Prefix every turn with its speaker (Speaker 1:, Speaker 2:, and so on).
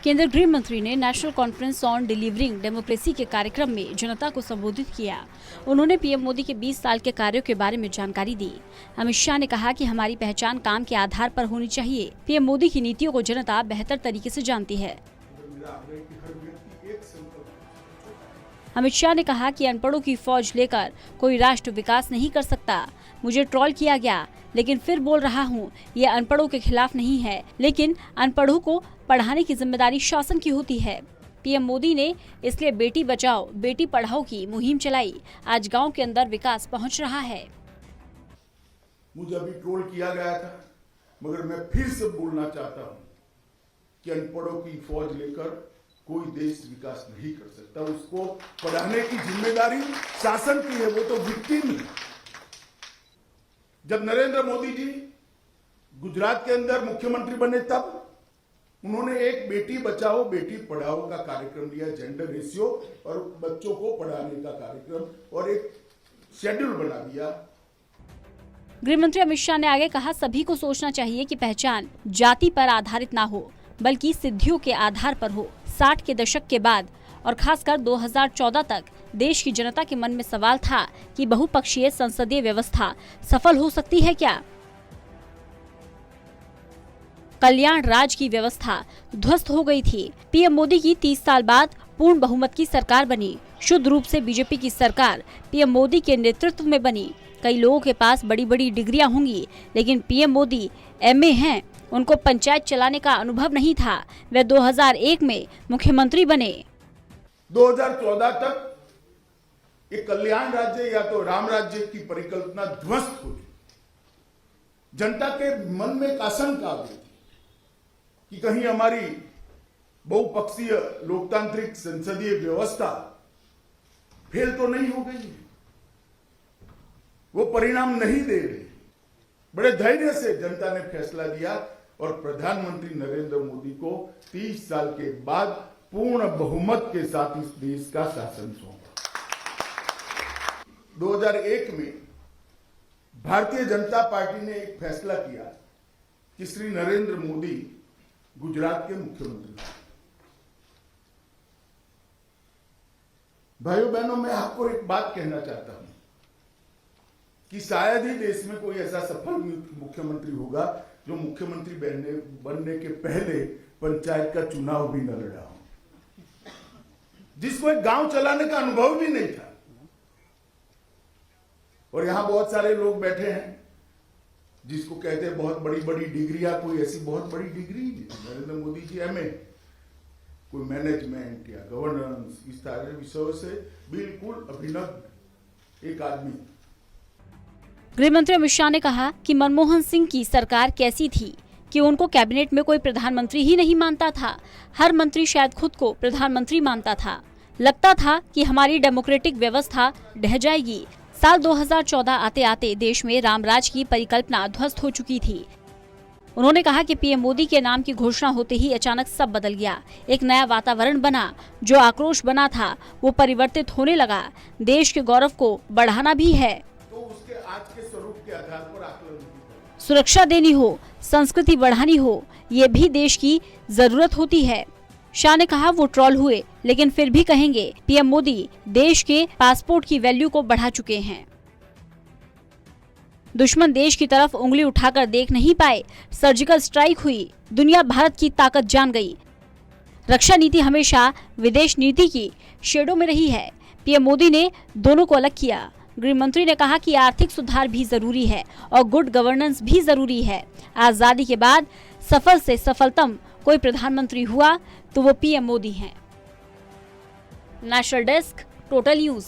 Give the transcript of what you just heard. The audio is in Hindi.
Speaker 1: केंद्रीय गृह मंत्री ने national conference on delivering democracy के कार्यक्रम में जनता को संबोधित किया। उन्होंने पीएम मोदी के 20 साल के कार्यों के बारे में जानकारी दी। अमित शाह ने कहा कि हमारी पहचान काम के आधार पर होनी चाहिए। पीएम मोदी की नीतियों को जनता बेहतर तरीके से जानती है। अमित शाह ने कहा कि अनपढ़ों की फौज लेकर कोई राष्ट्र विकास नहीं कर सकता। मुझे ट्रोल किया गया, लेकिन फिर बोल रहा हूँ, ये अनपढ़ों के खिलाफ नहीं है, लेकिन अनपढ़ों को पढ़ाने की जिम्मेदारी शासन की होती है। पीएम मोदी ने इसलिए बेटी बचाओ बेटी पढ़ाओ की मुहिम चलाई। आज गांव के अंदर विकास पहुंच रहा है।
Speaker 2: मुझे अभी ट्रोल किया गया था, मगर मैं फिर से बोलना चाहता हूँ कि अनपढ़ों की फौज लेकर कोई देश विकास नहीं कर सकता। उसको पढ़ाने की जिम्मेदारी शासन की है, वो तो विक्टिम है। जब नरेंद्र मोदी जी गुजरात के अंदर मुख्यमंत्री बने तब उन्होंने एक बेटी बचाओ बेटी पढ़ाओ का कार्यक्रम लिया, जेंडर रेशियो और बच्चों को पढ़ाने का कार्यक्रम और एक शेड्यूल बना दिया।
Speaker 1: गृह मंत्री अमित शाह ने आगे कहा, सभी को सोचना चाहिए कि पहचान जाति पर आधारित ना हो, बल्कि सिद्धियों के आधार पर हो। 60 के दशक के बाद और खासकर 2014 तक देश की जनता के मन में सवाल था कि बहुपक्षीय संसदीय व्यवस्था सफल हो सकती है क्या? कल्याण राज की व्यवस्था ध्वस्त हो गई थी। पीएम मोदी की 30 साल बाद पूर्ण बहुमत की सरकार बनी। शुद्ध रूप से बीजेपी की सरकार पीएम मोदी के नेतृत्व में बनी। कई लोगों के पास बड़ी बड़ी डिग्रियां होंगी, लेकिन पीएम मोदी एमए हैं। उनको पंचायत चलाने का अनुभव नहीं था। वे 2001 में मुख्यमंत्री बने।
Speaker 2: 2014 तक ये कल्याण राज्य या तो राम राज्य की परिकल्पना ध्वस्त हो गई। जनता के मन में एक आशंका आ गई थी कि कहीं हमारी बहुपक्षीय लोकतांत्रिक संसदीय व्यवस्था फेल तो नहीं हो गई, वो परिणाम नहीं दे रही। बड़े धैर्य से जनता ने फैसला लिया और प्रधानमंत्री नरेंद्र मोदी को 30 साल के बाद पूर्ण बहुमत के साथ इस देश का शासन सौंपा। 2001 में भारतीय जनता पार्टी ने एक फैसला किया कि श्री नरेंद्र मोदी गुजरात के मुख्यमंत्री। भाइयों बहनों, मैं आपको एक बात कहना चाहता हूं कि शायद ही देश में कोई ऐसा सफल मुख्यमंत्री होगा जो मुख्यमंत्री बनने के पहले पंचायत का चुनाव भी न लड़ा हो, जिसको एक गांव चलाने का अनुभव भी नहीं था। और यहां बहुत सारे लोग बैठे हैं जिसको कहते हैं बहुत बड़ी बड़ी डिग्रियां, कोई ऐसी बहुत बड़ी डिग्री नहीं। नरेंद्र मोदी जी एमए, कोई मैनेजमेंट या गवर्नेंस, इस तरह विषयों से बिल्कुल अभिनव एक आदमी।
Speaker 1: गृह मंत्री अमित शाह ने कहा कि मनमोहन सिंह की सरकार कैसी थी कि उनको कैबिनेट में कोई प्रधानमंत्री ही नहीं मानता था। हर मंत्री शायद खुद को प्रधानमंत्री मानता था। लगता था कि हमारी डेमोक्रेटिक व्यवस्था ढह जाएगी। साल 2014 आते आते देश में रामराज की परिकल्पना ध्वस्त हो चुकी थी। उन्होंने कहा कि पीएम मोदी के नाम की घोषणा होते ही अचानक सब बदल गया। एक नया वातावरण बना। जो आक्रोश बना था वो परिवर्तित होने लगा। देश के गौरव को बढ़ाना भी है
Speaker 2: तो उसके आज के स्वरूप के आधार पर आकलन,
Speaker 1: सुरक्षा देनी हो, संस्कृति बढ़ानी हो, ये भी देश की जरूरत होती है। शाह ने कहा वो ट्रोल हुए, लेकिन फिर भी कहेंगे पीएम मोदी देश के पासपोर्ट की वैल्यू को बढ़ा चुके हैं। दुश्मन देश की तरफ उंगली उठाकर देख नहीं पाए। सर्जिकल स्ट्राइक हुई, दुनिया भारत की ताकत जान गई। रक्षा नीति हमेशा विदेश नीति की शेडो में रही है। पीएम मोदी ने दोनों को अलग किया। गृह मंत्री ने कहा कि आर्थिक सुधार भी जरूरी है और गुड गवर्नेंस भी जरूरी है। आजादी के बाद सफल से सफलतम कोई प्रधानमंत्री हुआ तो वो पीएम मोदी हैं। National desk, total news.